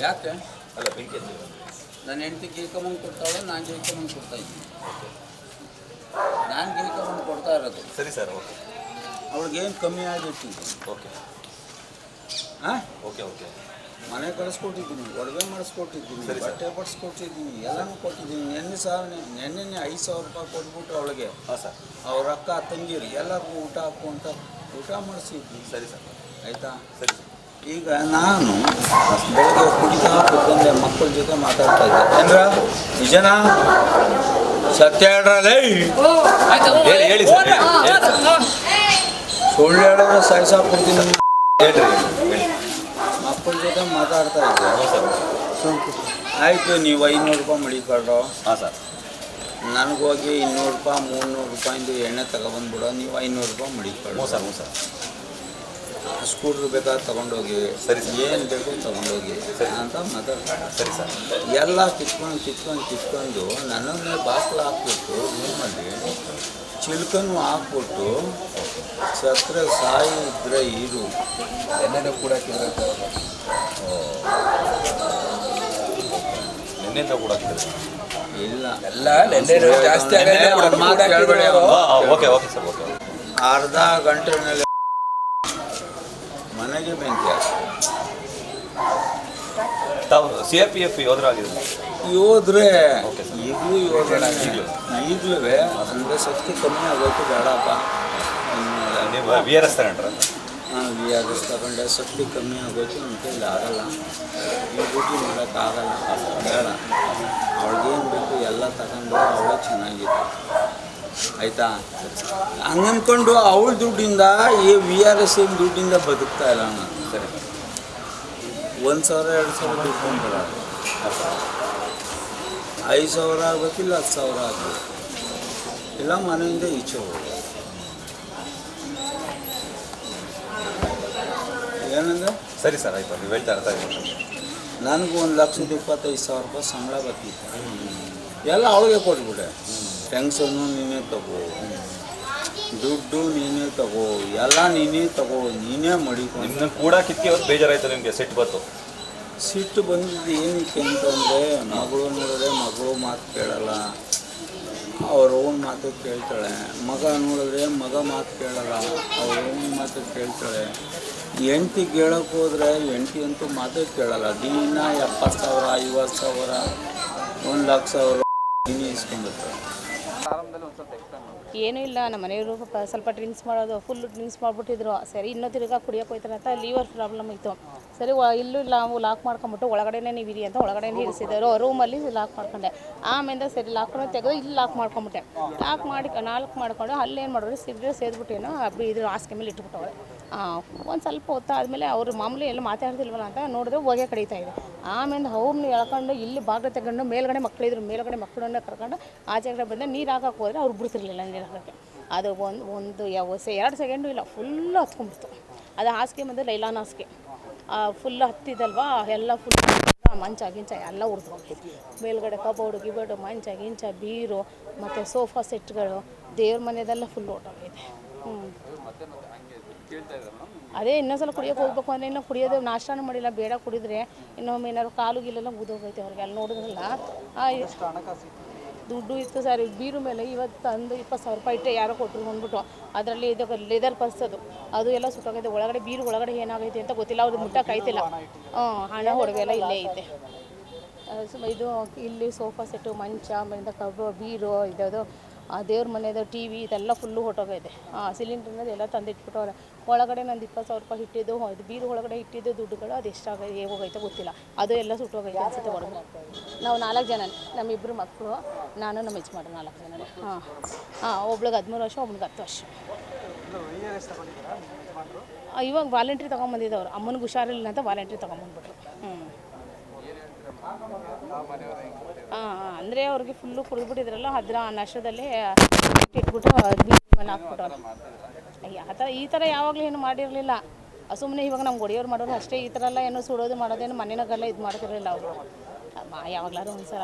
ಯಾಕೆ ಅಲ್ಲ ಬೆಂಕಿ ನನ್ನ ಹೆಂಡತಿ ಗೀಕಮಂಗೆ ಕೊಡ್ತಾಳೆ, ನಾನು ಗೀಕಮಂಗೆ ಕೊಡ್ತಾ ಇದ್ದೀನಿ. ನಾನು ಗೀಕಮಂಗೆ ಕೊಡ್ತಾ ಇರೋದು. ಸರಿ ಸರ್, ಓಕೆ. ಅವ್ಳಿಗೇನು ಕಮ್ಮಿ ಆಗಿಟ್ಟಿದ್ದೀನಿ. ಓಕೆ ಹಾಂ, ಓಕೆ ಓಕೆ. ಮನೆ ಕಳಿಸ್ಕೊಟ್ಟಿದ್ದೀನಿ, ಒಡವೆ ಮಾಡಿಸ್ಕೊಟ್ಟಿದ್ದೀನಿ, ಬಟ್ಟೆ ಬಡಿಸ್ಕೊಟ್ಟಿದ್ದೀನಿ, ಎಲ್ಲನೂ ಕೊಟ್ಟಿದ್ದೀನಿ. ನೆನ್ನೆ 5,000 ರೂಪಾಯಿ ಕೊಟ್ಬಿಟ್ಟು ಅವಳಿಗೆ, ಹಾಂ ಸರ್, ಅವ್ರ ಅಕ್ಕ ತಂಗಿರು ಎಲ್ಲರಿಗೂ ಊಟ ಹಾಕ್ಕೊಂತ ಊಟ ಮಾಡಿಸಿದ್ವಿ. ಸರಿ ಸರ್, ಆಯಿತಾ? ಸರಿ. ಈಗ ನಾನು ಬೆಳಗ್ಗೆ ಕುಡಿತಾ ಕೂತ್ಕೊಂಡೆ, ಮಕ್ಕಳ ಜೊತೆ ಮಾತಾಡ್ತಾ ಇದ್ದೆ. ಏನ್ರ ನಿಜನಾ? ಸತ್ಯ ಹೇಳ್ರಲ್ಲೇ, ಹೇಳಿ ಸರ್, ಸುಳ್ಳು ಹೇಳಿದ್ರೆ ಸಾಯಿಸಾಕ್ಬಿಡ್ತೀನಿ. ಹೇಳ್ರಿ. ಮಕ್ಕಳ ಜೊತೆ ಮಾತಾಡ್ತಾ ಇದ್ದೆ. ಆಯಿತು, ನೀವು 500 ರೂಪಾಯಿ ಮಡಿಕೊಳ್ರೋ. ಹಾಂ ಸರ್. ನನಗೋಗಿ 200 ರೂಪಾಯಿ 300 ರೂಪಾಯಿಂದು ಎಣ್ಣೆ ತಗೊಬಂದ್ಬಿಡೋ, ನೀವು 500 ರೂಪಾಯಿ ಮಡಿಕೊಳ್ಳೋ. ಹ್ಞೂ ಸರ್, ಹ್ಞೂ ಸರ್. ಸ್ಕೂಟ್ರ್ ಬೇಕಾದ್ರೆ ತೊಗೊಂಡೋಗಿ, ಸರಿ ಸರ್, ಏನು ಬೇಕು ತೊಗೊಂಡೋಗಿ ಅಂತ ಮಾತಾಡ್ತಾರೆ. ಸರಿ ಸರ್. ಎಲ್ಲ ಕಿತ್ಕೊಂಡು ನನ್ನನ್ನೇ ಬಾಕ್ಲು ಹಾಕ್ಬಿಟ್ಟು ರೂಮಲ್ಲಿ ಚಿಲ್ಕನ್ನು ಹಾಕ್ಬಿಟ್ಟು ಸತ್ರ ಸಾಯಿ ಇದ್ರೆ ಇರು ಎಣ್ಣೆನೂ ಕೂಡ ನೆನ್ನೆಯಿಂದ ಕೂಡ ಇಲ್ಲ ಎಲ್ಲ ನೆನ್ನೆ ಜಾಸ್ತಿ ಮಾತು ಕೇಳಬೇಡಿ. Okay okay sir, okay. ಅರ್ಧ ಗಂಟೆ ಮೇಲೆ ಮನೆಗೆ ಬೆಂಕಿ ತಾವು CRPF ಯೋಧರಾಗಿದ್ರು? ಯೋದ್ರೆ ಈಗಲೂ ಯೋಧನೆ. ಈಗಲೂ ಅಂದರೆ ಶಕ್ತಿ ಕಮ್ಮಿ ಆಗೋಯ್ತು, ಬೇಡಪ್ಪ. ನೀವು VRS ತಗೊಂಡ್ರ? ಹಾಂ, VRS ತಗೊಂಡೆ. ಶಕ್ತಿ ಕಮ್ಮಿ ಆಗೋಯ್ತು, ನನ್ನ ಕೈಲಿ ಆಗಲ್ಲ, ಈ ಡ್ಯೂಟಿ ಮಾಡೋಕ್ಕಾಗಲ್ಲ, ಬೇಡ. ಅವಳಿಗೇನು ಬೇಕು ಎಲ್ಲ ತಗೊಂಡು ಅವಳೇ ಚೆನ್ನಾಗಿತ್ತು. ಆಯಿತಾ? ಹಂಗನ್ಕೊಂಡು ಅವಳ ದುಡ್ಡಿಂದ ಈ VRS ದುಡ್ಡಿಂದ ಬದುಕ್ತಾ ಇಲ್ಲ ನಾನು. ಸರಿ. 1,000 2,000 ದುಡ್ಕೊಂಡು ಬರೋದು. 5,000 ಆಗಬೇಕಿಲ್ಲ, 10,000 ಆಗಬೇಕು, ಇಲ್ಲ ಮನೆಯಿಂದ ಈಚೆ ಹೋಗೋದು. ಏನಂದರೆ ಸರಿ ಸರ್, ಆಯಿತು. ನೀವು ಹೇಳ್ತಾ ಅರ್ಥ ಆಗಿದೆ. ನನಗೂ 1,25,000 ರೂಪಾಯಿ ಸಂಬಳ ಬರ್ತಿತ್ತು. ಎಲ್ಲ ಅವಳಿಗೆ ಕೊಟ್ಬಿಟ್ಟೆ. ಟೆನ್ಷನ್ನು ನೀನೇ ತಗೋ, ದುಡ್ಡು ನೀನೇ ತಗೋ, ಎಲ್ಲ ನೀನೇ ತಗೋ, ನೀನೇ ಮಡಿಕೊಂಡು. ನಿಮ್ಮನ್ನ ಕೂಡ ಕಿತ್ತಿ ಹೊತ್ತು ಬೇಜಾರಾಯಿತು ನಿಮಗೆ? ಸಿಟ್ಟು ಬಂತು? ಸಿಟ್ಟು ಬಂದಿದ್ದು ಏನಕ್ಕೆ ಅಂತಂದರೆ, ಮಗಳು ನೋಡಿದ್ರೆ ಮಗಳು ಮಾತು ಕೇಳಲ್ಲ, ಅವ್ರ ಓನ್ ಮಾತು ಕೇಳ್ತಾಳೆ. ಮಗ ನೋಡಿದ್ರೆ ಮಗ ಮಾತು ಕೇಳಲ್ಲ, ಅವ್ರ ಓನ್ ಮಾತು ಕೇಳ್ತಾಳೆ. ಹೆಂಡ್ತಿ ಕೇಳೋಕೆ ಹೋದರೆ ಹೆಂಡ್ತಿ ಅಂತೂ ಮಾತೇ ಕೇಳಲ್ಲ. ದಿನ 70,000 50,000 1,00,000 ದಿನ ಇಸ್ಕೊಂಡಿರ್ತಾರೆ. ಏನೂ ಇಲ್ಲ, ನಮ್ಮ ಮನೆಯವರು ಸ್ವಲ್ಪ ಡ್ರಿಂಕ್ಸ್ ಮಾಡೋದು, ಫುಲ್ ಡ್ರಿಂಕ್ಸ್ ಮಾಡಿಬಿಟ್ಟಿದ್ರು. ಸರಿ, ಇನ್ನೂ ತಿರ್ಗಾ ಕುಡಿಯೋಕೆ ಹೋಯ್ತಾರೆ ಅಂತ ಲಿವರ್ ಪ್ರಾಬ್ಲಮ್ ಇತ್ತು. ಸರಿ, ಇಲ್ಲೂ ನಾವು ಲಾಕ್ ಮಾಡ್ಕೊಂಬಿಟ್ಟು ಒಳಗಡೆನೇ ನೀವು ಇರಿ ಅಂತ ಒಳಗಡೆನೇ ಇರಿಸಿದ್ರು. ರೂಮಲ್ಲಿ ಲಾಕ್ ಮಾಡ್ಕೊಂಡೆ. ಆಮೇಲೆ ಸರಿ ಲಾಕ್ನ ತೆಗೆದು ಇಲ್ಲಿ ಲಾಕ್ ಮಾಡ್ಕೊಂಬಿಟ್ಟೆ. ಲಾಕ್ ಮಾಡ್ಕೊಂಡು ಅಲ್ಲೇನು ಮಾಡಿದ್ರು, ಸಿಗರೇಟ್ ಸೇದ್ಬಿಟ್ಟೇನೋ ಇದ್ರ ಹಾಸಿಗೆ ಮೇಲೆ ಇಟ್ಬಿಟ್ಟವ್ರೆ. ಒಂದು ಸ್ವಲ್ಪ ಹೊತ್ತಾದಮೇಲೆ ಅವರು ಮಾಮೂಲಿ ಎಲ್ಲ ಮಾತಾಡ್ತಿಲ್ವಲ್ಲ ಅಂತ ನೋಡಿದ್ರೆ ಹೊಗೆ ಕಡಿತಾ ಇದೆ. ಆಮೇಲೆ ಅವ್ರನ್ನ ಎಳ್ಕೊಂಡು ಇಲ್ಲಿ ಬಾಗಿಲು ತಗೊಂಡು ಮೇಲ್ಗಡೆ ಮಕ್ಕಳಿದ್ರು, ಮೇಲ್ಗಡೆ ಮಕ್ಕಳನ್ನ ಕರ್ಕೊಂಡು ಆಚೆಗಡೆ ಬಂದು ನೀರು ಹಾಕಕ್ಕೆ ಹೋದರೆ ಅವ್ರು ಬಿಡ್ತಿರ್ಲಿಲ್ಲ ನೀರು ಹಾಕೋಕ್ಕೆ. ಅದು ಒಂದು 2 ಸೆಕೆಂಡು ಇಲ್ಲ, ಫುಲ್ಲು ಹತ್ಕೊಂಡ್ಬಿಡ್ತು. ಅದು ಹಾಸಿಗೆ ಬಂದು ಲೈಲಾನ್ ಹಾಸಿಗೆ ಫುಲ್ ಹತ್ತಿದಲ್ವಾ, ಎಲ್ಲ ಫುಲ್ ಮಂಚ ಗಿಂಚ ಎಲ್ಲ ಉರಿದ್ಕೊಂಡ್ಬಿಟ್ಟು. ಮೇಲ್ಗಡೆ ಕಬೋರ್ಡು ಗಿಬೋರ್ಡು, ಮಂಚ ಗಿಂಚ, ಬೀರು ಮತ್ತು ಸೋಫಾ ಸೆಟ್ಗಳು, ದೇವ್ರ ಮನೆಯದೆಲ್ಲ ಫುಲ್ ಓಟೋಗಿದೆ. ಅದೇ ಇನ್ನೊಂದ್ಸಲ ಕುಡಿಯೋಕೆ ಹೋಗ್ಬೇಕು ಅಂದರೆ ಇನ್ನೂ ಕುಡಿಯೋದು ನಾಷ್ಟಾನು ಮಾಡಿಲ್ಲ, ಬೇಡ ಕುಡಿದ್ರೆ ಇನ್ನೊಮ್ಮೆ ಏನಾದ್ರು ಕಾಲು ಗಿಲ್ಲೆಲ್ಲ ಊದೋಗೈತೆ ಅವ್ರಿಗೆ. ಅಲ್ಲಿ ನೋಡಿದ್ರಲ್ಲ ದುಡ್ಡು ಇತ್ತು ಸರ್ ಬೀರು ಮೇಲೆ. ಇವತ್ತು ತಂದು 20,000 ರೂಪಾಯಿ ಇಟ್ಟೆ, ಯಾರೋ ಕೊಟ್ಟರು ಅಂದ್ಬಿಟ್ಟು. ಅದರಲ್ಲಿ ಇದು ಲೆದರ್ ಪರ್ಸ್ ಅದು ಎಲ್ಲ ಸುಟ್ಟೋಗೈತೆ. ಒಳಗಡೆ ಬೀರು ಒಳಗಡೆ ಏನಾಗೈತೆ ಅಂತ ಗೊತ್ತಿಲ್ಲ, ಅವ್ರಿಗೆ ಮುಟ್ಟಕ್ಕಾಯ್ತಿಲ್ಲ. ಹಣ ಒಡವೆ ಎಲ್ಲ ಇಲ್ಲೇ ಐತೆ. ಇದು ಇಲ್ಲಿ ಸೋಫಾ ಸೆಟ್ಟು, ಮಂಚ, ಮನೆಯಿಂದ ಬೀರು, ಇದದು ದೇವ್ರ ಮನೆಯದು TV ಇದೆಲ್ಲ ಫುಲ್ಲು ಹೊಟ್ಟೋಗೈತೆ. ಸಿಲಿಂಡ್ರನ್ನ ಎಲ್ಲ ತಂದಿಟ್ಬಿಟ್ಟವ್ರೆ. ಒಳಗಡೆ ನಂದು 20,000 ರೂಪಾಯಿ ಇಟ್ಟಿದ್ದು, ಇದು ಬೀರು ಒಳಗಡೆ ಇಟ್ಟಿದ್ದು ದುಡ್ಡುಗಳು ಅದು ಎಷ್ಟಾಗೈತೆ ಹೇಗೋಗೈತೆ ಗೊತ್ತಿಲ್ಲ, ಅದು ಎಲ್ಲ ಸುಟ್ಟೋಗೈತೆ ಅನ್ಸುತ್ತೆ ಒಳಗಡೆ. ನಾವು 4 ಜನ, ನಮ್ಮಿಬ್ಬರು ಮಕ್ಕಳು, ನಾನು ನಮ್ಮ ಯಜಮಾನ್ರು 4 ಜನ. ಒಬ್ಳಿಗೆ 13 ವರ್ಷ, ಒಬ್ಳಿಗೆ 10 ವರ್ಷ. ಇವಾಗ ವಾಲಂಟ್ರಿ ತೊಗೊಂಬಂದಿದ್ದವ್ರು, ಅಮ್ಮನಿಗೆ ಹುಷಾರಿಲ್ಲ ಅಂತ ವಾಲಂಟ್ರಿ ತೊಗೊಂಬಂದ್ಬಿಟ್ರು. ಅಂದರೆ ಅವ್ರಿಗೆ ಫುಲ್ಲು ಕುಡಿದ್ಬಿಟ್ಟಿದ್ರಲ್ಲ ಅದರ ನಷ್ಟದಲ್ಲೇ ಇಟ್ಬಿಟ್ಟು ಮೇಲೆ ಹಾಕ್ಬಿಟ್ಟವ್ರು. ಈ ಥರ ಯಾವಾಗಲೂ ಏನು ಮಾಡಿರಲಿಲ್ಲ. ಸುಮ್ಮನೆ ಇವಾಗ ನಮ್ಗೆ ಹೊಡೆಯೋರು ಮಾಡೋರು ಅಷ್ಟೇ. ಈ ಥರ ಎಲ್ಲ ಏನೋ ಸುಡೋದು ಮಾಡೋದೇನು ಮನೆಯಾಗೆಲ್ಲ ಇದು ಮಾಡ್ತಿರಲಿಲ್ಲ ಅವರು. ಯಾವಾಗಲಾದ್ರು ಒಂದು ಸಲ